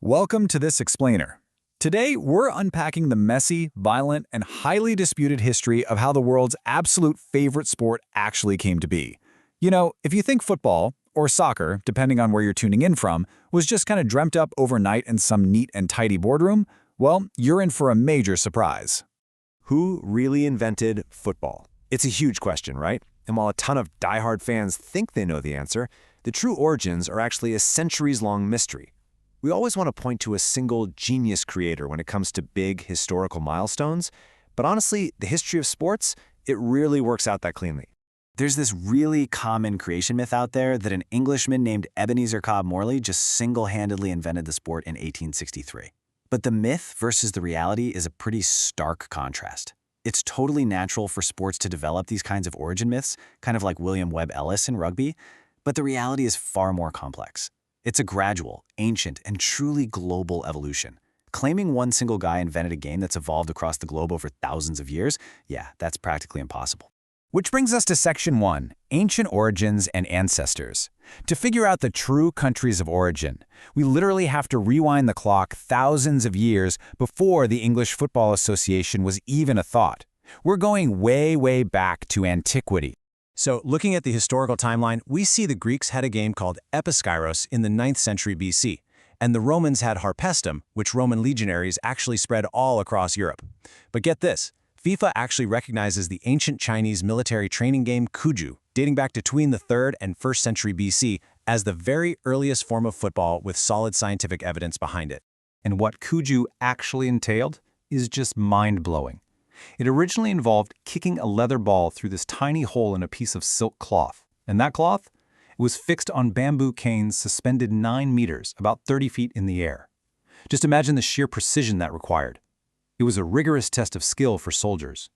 Welcome to this explainer. Today, we're unpacking the messy, violent, and highly disputed history of how the world's absolute favorite sport actually came to be. You know, if you think football, or soccer, depending on where you're tuning in from, was just kind of dreamt up overnight in some neat and tidy boardroom, well, you're in for a major surprise. Who really invented football? It's a huge question, right? And while a ton of diehard fans think they know the answer, the true origins are actually a centuries-long mystery. We always want to point to a single genius creator when it comes to big historical milestones, but honestly, the history of sports, it rarely works out that cleanly. There's this really common creation myth out there that an Englishman named Ebenezer Cobb Morley just single-handedly invented the sport in 1863. But the myth versus the reality is a pretty stark contrast. It's totally natural for sports to develop these kinds of origin myths, kind of like William Webb Ellis in rugby, but the reality is far more complex. It's a gradual, ancient, and truly global evolution. Claiming one single guy invented a game that's evolved across the globe over thousands of years, yeah, that's practically impossible. Which brings us to Section 1, Ancient Origins and Ancestors. To figure out the true countries of origin, we literally have to rewind the clock thousands of years before the English Football Association was even a thought. We're going way, way back to antiquity. So, looking at the historical timeline, we see the Greeks had a game called Episkairos in the 9th century BC, and the Romans had Harpestum, which Roman legionaries actually spread all across Europe. But get this, FIFA actually recognizes the ancient Chinese military training game Cuju, dating back to between the 3rd and 1st century BC, as the very earliest form of football with solid scientific evidence behind it. And what Cuju actually entailed is just mind-blowing. It originally involved kicking a leather ball through this tiny hole in a piece of silk cloth. And that cloth? It was fixed on bamboo canes suspended 9 meters, about 30 feet in the air. Just imagine the sheer precision that required. It was a rigorous test of skill for soldiers.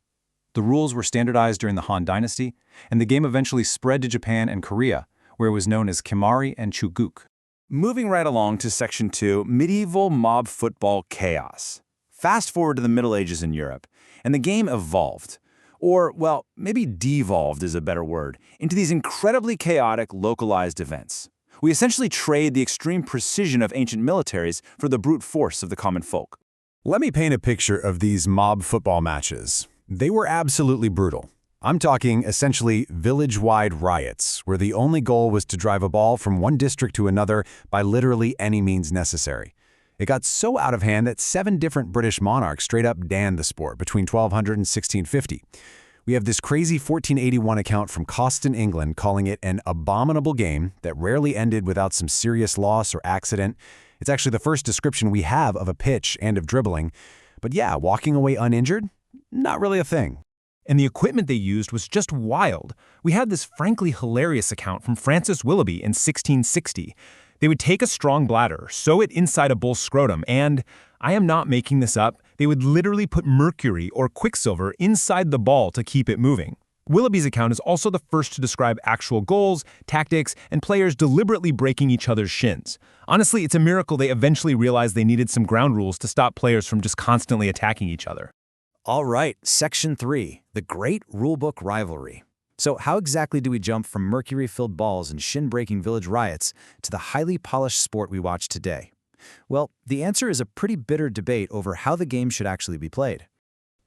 The rules were standardized during the Han Dynasty, and the game eventually spread to Japan and Korea, where it was known as Kimari and Chuguk. Moving right along to Section 2, Medieval Mob Football Chaos. Fast forward to the Middle Ages in Europe, and the game evolved, or, well, maybe devolved is a better word, into these incredibly chaotic, localized events. We essentially trade the extreme precision of ancient militaries for the brute force of the common folk. Let me paint a picture of these mob football matches. They were absolutely brutal. I'm talking essentially village-wide riots, where the only goal was to drive a ball from one district to another by literally any means necessary. It got so out of hand that 7 different British monarchs straight up banned the sport between 1200 and 1650. We have this crazy 1481 account from Coston, England, calling it an abominable game that rarely ended without some serious loss or accident. It's actually the first description we have of a pitch and of dribbling. But yeah, walking away uninjured? Not really a thing. And the equipment they used was just wild. We had this frankly hilarious account from Francis Willoughby in 1660. They would take a strong bladder, sew it inside a bull's scrotum, and, I am not making this up, they would literally put mercury or quicksilver inside the ball to keep it moving. Willoughby's account is also the first to describe actual goals, tactics, and players deliberately breaking each other's shins. Honestly, it's a miracle they eventually realized they needed some ground rules to stop players from just constantly attacking each other. All right, Section 3, the Great Rulebook Rivalry. So how exactly do we jump from mercury-filled balls and shin-breaking village riots to the highly polished sport we watch today? Well, the answer is a pretty bitter debate over how the game should actually be played.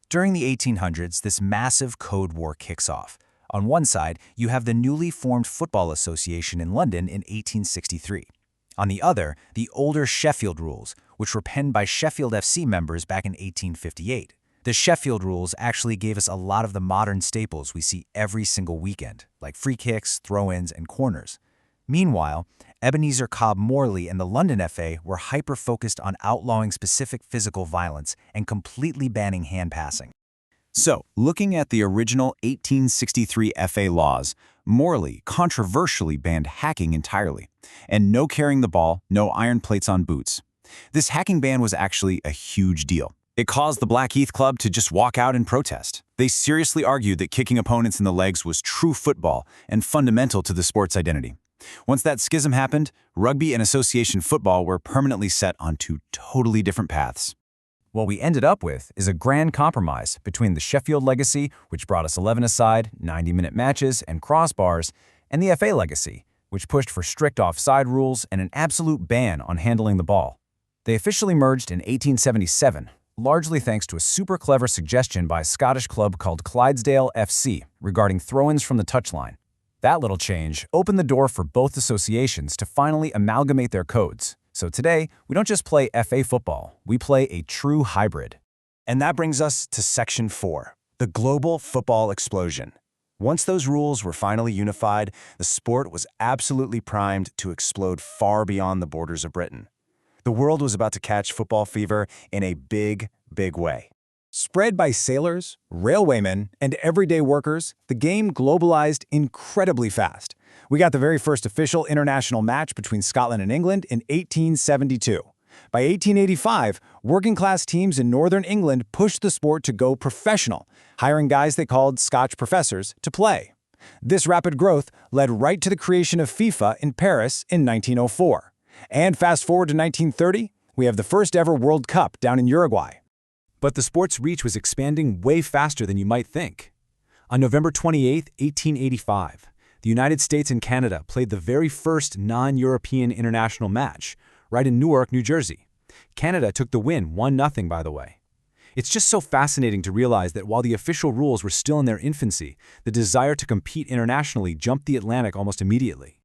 During the 1800s, this massive code war kicks off. On one side, you have the newly formed Football Association in London in 1863. On the other, the older Sheffield rules, which were penned by Sheffield FC members back in 1858. The Sheffield rules actually gave us a lot of the modern staples we see every single weekend, like free kicks, throw-ins, and corners. Meanwhile, Ebenezer Cobb Morley and the London FA were hyper-focused on outlawing specific physical violence and completely banning hand passing. So, looking at the original 1863 FA laws, Morley controversially banned hacking entirely, and no carrying the ball, no iron plates on boots. This hacking ban was actually a huge deal. It caused the Blackheath Club to just walk out and protest. They seriously argued that kicking opponents in the legs was true football and fundamental to the sport's identity. Once that schism happened, rugby and association football were permanently set on 2 totally different paths. What we ended up with is a grand compromise between the Sheffield legacy, which brought us 11-a-side, 90-minute matches, and crossbars, and the FA legacy, which pushed for strict offside rules and an absolute ban on handling the ball. They officially merged in 1877, largely thanks to a super clever suggestion by a Scottish club called Clydesdale FC regarding throw-ins from the touchline. That little change opened the door for both associations to finally amalgamate their codes. So today, we don't just play FA football, we play a true hybrid. And that brings us to Section 4, the global football explosion. Once those rules were finally unified, the sport was absolutely primed to explode far beyond the borders of Britain. The world was about to catch football fever in a big, big way. Spread by sailors, railwaymen, and everyday workers, the game globalized incredibly fast. We got the very first official international match between Scotland and England in 1872. By 1885, working-class teams in northern England pushed the sport to go professional, hiring guys they called Scotch professors to play. This rapid growth led right to the creation of FIFA in Paris in 1904. And fast forward to 1930, we have the first ever World Cup down in Uruguay. But the sport's reach was expanding way faster than you might think. On November 28, 1885, the United States and Canada played the very first non-European international match, right in Newark, New Jersey. Canada took the win 1-0, by the way. It's just so fascinating to realize that while the official rules were still in their infancy, the desire to compete internationally jumped the Atlantic almost immediately.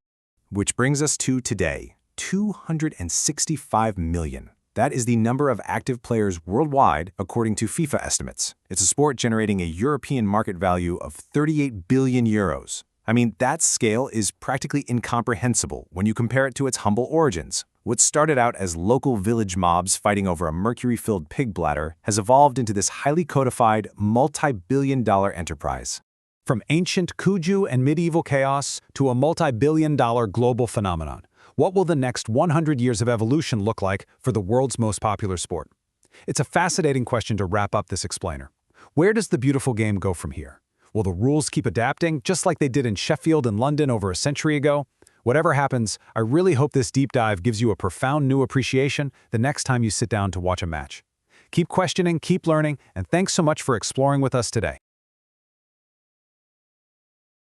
Which brings us to today, 265 million. That is the number of active players worldwide, according to FIFA estimates. It's a sport generating a European market value of 38 billion euros. I mean, that scale is practically incomprehensible when you compare it to its humble origins. What started out as local village mobs fighting over a mercury-filled pig bladder has evolved into this highly codified, multi-billion-dollar enterprise. From ancient Kuju and medieval chaos to a multi-billion-dollar global phenomenon, what will the next 100 years of evolution look like for the world's most popular sport? It's a fascinating question to wrap up this explainer. Where does the beautiful game go from here? Will the rules keep adapting, just like they did in Sheffield and London over a century ago? Whatever happens, I really hope this deep dive gives you a profound new appreciation the next time you sit down to watch a match. Keep questioning, keep learning, and thanks so much for exploring with us today.